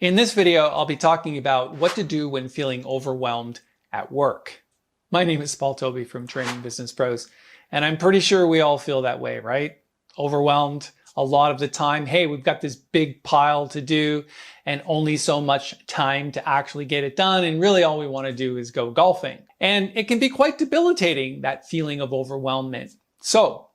In this video, I'll be talking about what to do when feeling overwhelmed at work. My name is Tobey from Training Business Pros, and I'm pretty sure we all feel that way, right? Overwhelmed a lot of the time. Hey, we've got this big pile to do and only so much time to actually get it done. And really all we want to do is go golfing. And it can be quite debilitating, that feeling of overwhelmment. So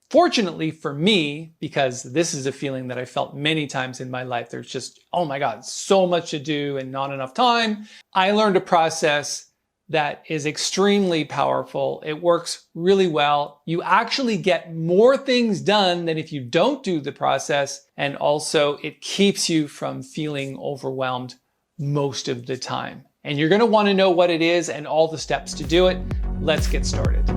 fortunately for me, because this is a feeling that I felt many times in my life, there's just, oh my God, so much to do and not enough time. I learned a process that is extremely powerful. It works really well. You actually get more things done than if you don't do the process. And also it keeps you from feeling overwhelmed most of the time. And you're going to want to know what it is and all the steps to do it. Let's get started.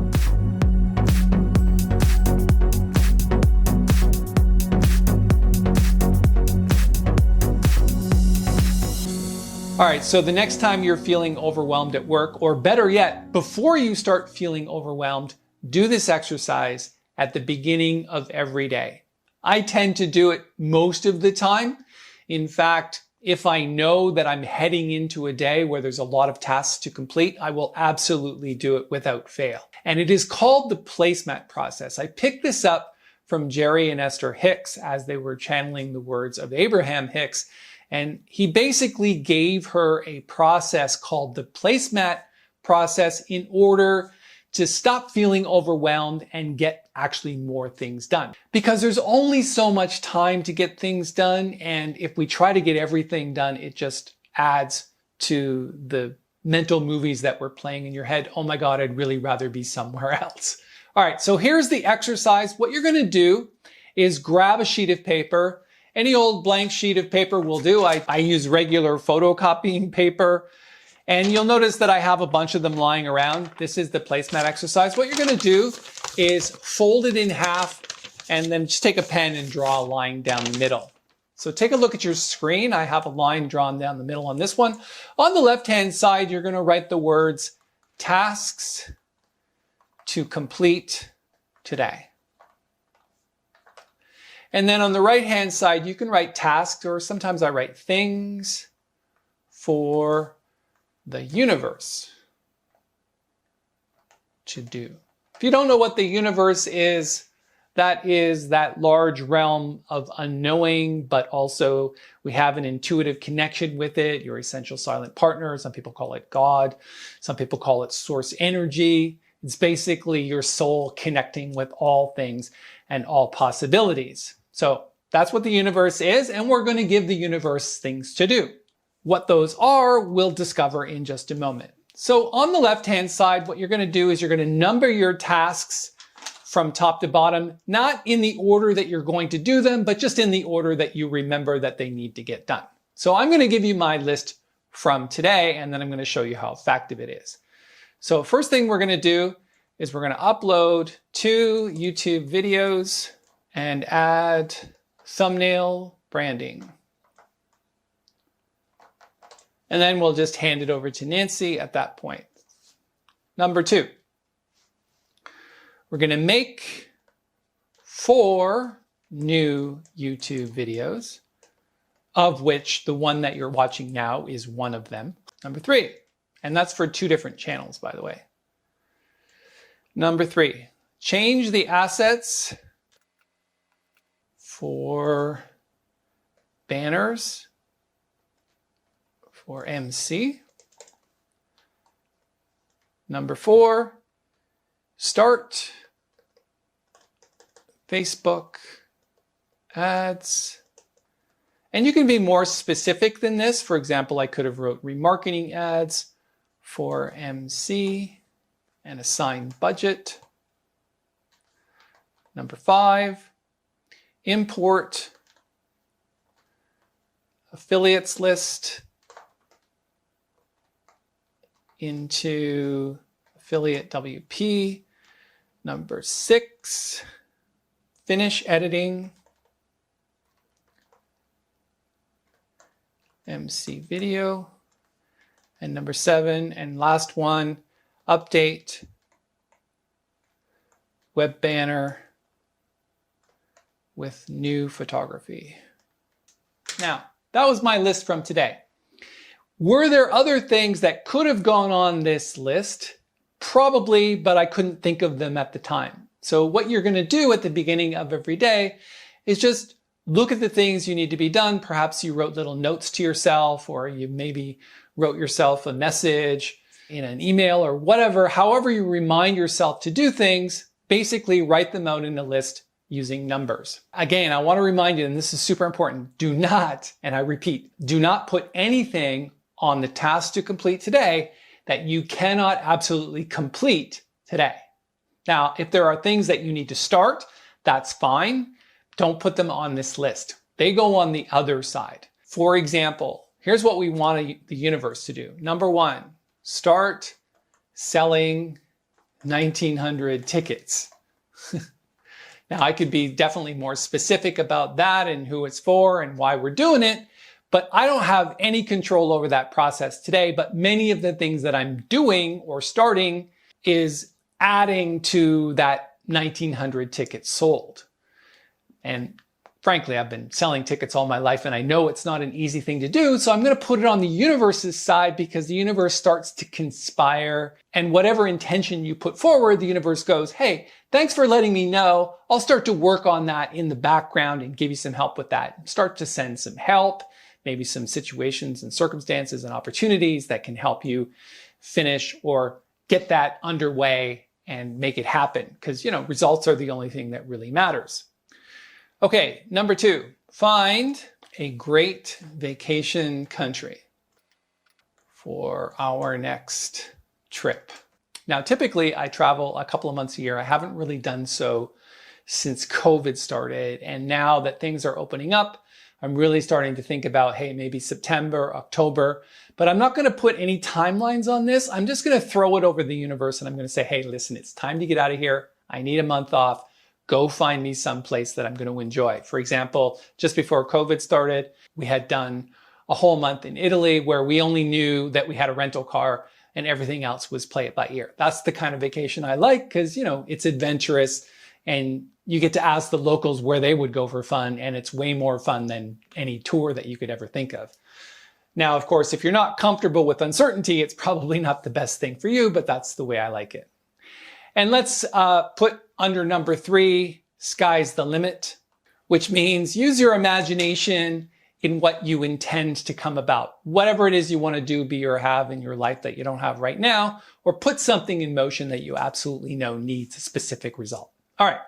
All right, so the next time you're feeling overwhelmed at work, or better yet, before you start feeling overwhelmed, do this exercise at the beginning of every day. I tend to do it most of the time. In fact, if I know that I'm heading into a day where there's a lot of tasks to complete, I will absolutely do it without fail. And it is called the placemat process. I picked this up from Jerry and Esther Hicks as they were channeling the words of Abraham Hicks. And he basically gave her a process called the placemat process in order to stop feeling overwhelmed and get actually more things done. Because there's only so much time to get things done. And if we try to get everything done, it just adds to the mental movies that were playing in your head. Oh my God, I'd really rather be somewhere else. All right, so here's the exercise. What you're going to do is grab a sheet of paper. Any old blank sheet of paper will do. I use regular photocopying paper. And you'll notice that I have a bunch of them lying around. This is the placemat exercise. What you're going to do is fold it in half and then just take a pen and draw a line down the middle. So take a look at your screen. I have a line drawn down the middle on this one. On the left-hand side, you're going to write the words tasks to complete today. And then on the right-hand side, you can write tasks, or sometimes I write things for the universe to do. If you don't know what the universe is that large realm of unknowing, but also we have an intuitive connection with it, your essential silent partner. Some people call it God. Some people call it source energy. It's basically your soul connecting with all things and all possibilities. So that's what the universe is, and we're going to give the universe things to do. What those are, we'll discover in just a moment. So on the left-hand side, what you're going to do is you're going to number your tasks from top to bottom, not in the order that you're going to do them, but just in the order that you remember that they need to get done. So I'm going to give you my list from today, and then I'm going to show you how effective it is. So first thing we're going to do is we're going to upload 2 YouTube videos and add thumbnail branding. And then we'll just hand it over to Nancy at that point. Number 2, we're going to make 4 new YouTube videos, of which the one that you're watching now is one of them. Number 3, and that's for 2 different channels, by the way. Number 3, change the assets for banners for MC. Number 4, start Facebook ads. And you can be more specific than this. For example, I could have wrote remarketing ads for MC and assign budget. Number 5, import affiliates list into affiliate WP. Number 6, finish editing MC video. And number 7, and last one, update web banner with new photography. Now, that was my list from today. Were there other things that could have gone on this list? Probably, but I couldn't think of them at the time. So what you're going to do at the beginning of every day is just look at the things you need to be done. Perhaps you wrote little notes to yourself, or you maybe wrote yourself a message in an email or whatever. However you remind yourself to do things, basically write them out in a list using numbers. Again, I want to remind you, and this is super important, do not, and I repeat, do not put anything on the task to complete today that you cannot absolutely complete today. Now, if there are things that you need to start, that's fine. Don't put them on this list. They go on the other side. For example, here's what we want the universe to do. Number one, start selling 1,900 tickets. Now, I could be definitely more specific about that and who it's for and why we're doing it, but I don't have any control over that process today. But many of the things that I'm doing or starting is adding to that 1,900 tickets sold. And frankly, I've been selling tickets all my life and I know it's not an easy thing to do. So I'm going to put it on the universe's side because the universe starts to conspire, and whatever intention you put forward, the universe goes, hey, thanks for letting me know. I'll start to work on that in the background and give you some help with that. Start to send some help, maybe some situations and circumstances and opportunities that can help you finish or get that underway and make it happen. Because, results are the only thing that really matters. Okay, number two, find a great vacation country for our next trip. Now, typically I travel a couple of months a year. I haven't really done so since COVID started. And now that things are opening up, I'm really starting to think about, hey, maybe September, October, but I'm not going to put any timelines on this. I'm just going to throw it over the universe and I'm going to say, hey, listen, it's time to get out of here. I need a month off. Go find me some place that I'm going to enjoy. For example, just before COVID started, we had done a whole month in Italy where we only knew that we had a rental car and everything else was play it by ear. That's the kind of vacation I like because, it's adventurous and you get to ask the locals where they would go for fun, and it's way more fun than any tour that you could ever think of. Now, of course, if you're not comfortable with uncertainty, it's probably not the best thing for you, but that's the way I like it. And let's put under number three, sky's the limit, which means use your imagination in what you intend to come about. Whatever it is you want to do, be or have in your life that you don't have right now, or put something in motion that you absolutely know needs a specific result. All right.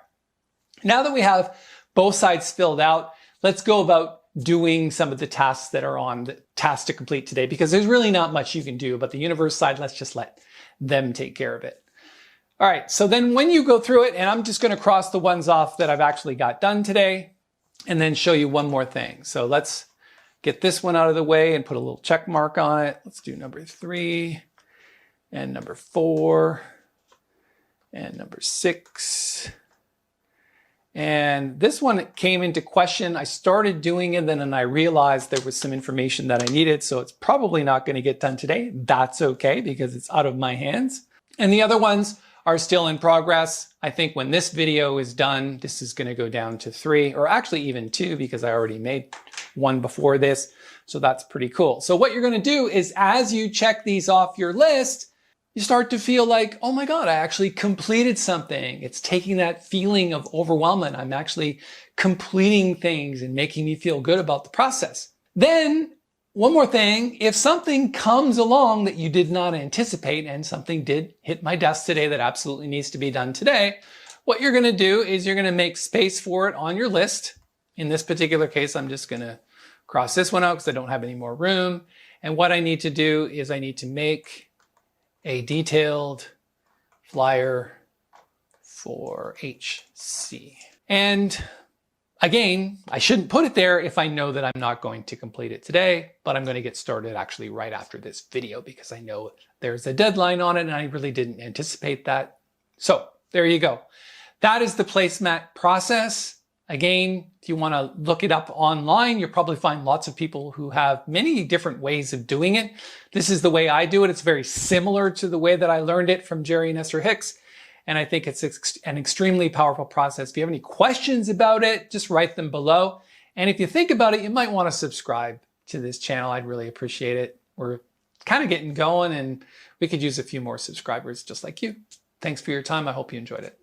Now that we have both sides filled out, let's go about doing some of the tasks that are on the task to complete today, because there's really not much you can do, but the universe side, let's just let them take care of it. All right, so then when you go through it, and I'm just going to cross the ones off that I've actually got done today, and then show you one more thing. So let's get this one out of the way and put a little check mark on it. Let's do number 3, and number 4, and number 6. And this one came into question. I started doing it, and then I realized there was some information that I needed, so it's probably not going to get done today. That's okay, because it's out of my hands. And the other ones are still in progress. I think when this video is done, this is going to go down to 3, or actually even 2, because I already made one before this. So that's pretty cool. So what you're going to do is, as you check these off your list, you start to feel like, oh my God, I actually completed something. It's taking that feeling of overwhelmment. I'm actually completing things and making me feel good about the process. Then one more thing, if something comes along that you did not anticipate, and something did hit my desk today that absolutely needs to be done today, what you're going to do is you're going to make space for it on your list. In this particular case, I'm just going to cross this one out because I don't have any more room. And what I need to do is I need to make a detailed flyer for HC. And again, I shouldn't put it there if I know that I'm not going to complete it today, but I'm going to get started actually right after this video because I know there's a deadline on it and I really didn't anticipate that. So there you go. That is the placemat process. Again, if you want to look it up online, you'll probably find lots of people who have many different ways of doing it. This is the way I do it. It's very similar to the way that I learned it from Jerry and Esther Hicks. And I think it's an extremely powerful process. If you have any questions about it, just write them below. And if you think about it, you might want to subscribe to this channel, I'd really appreciate it. We're kind of getting going and we could use a few more subscribers just like you. Thanks for your time. I hope you enjoyed it.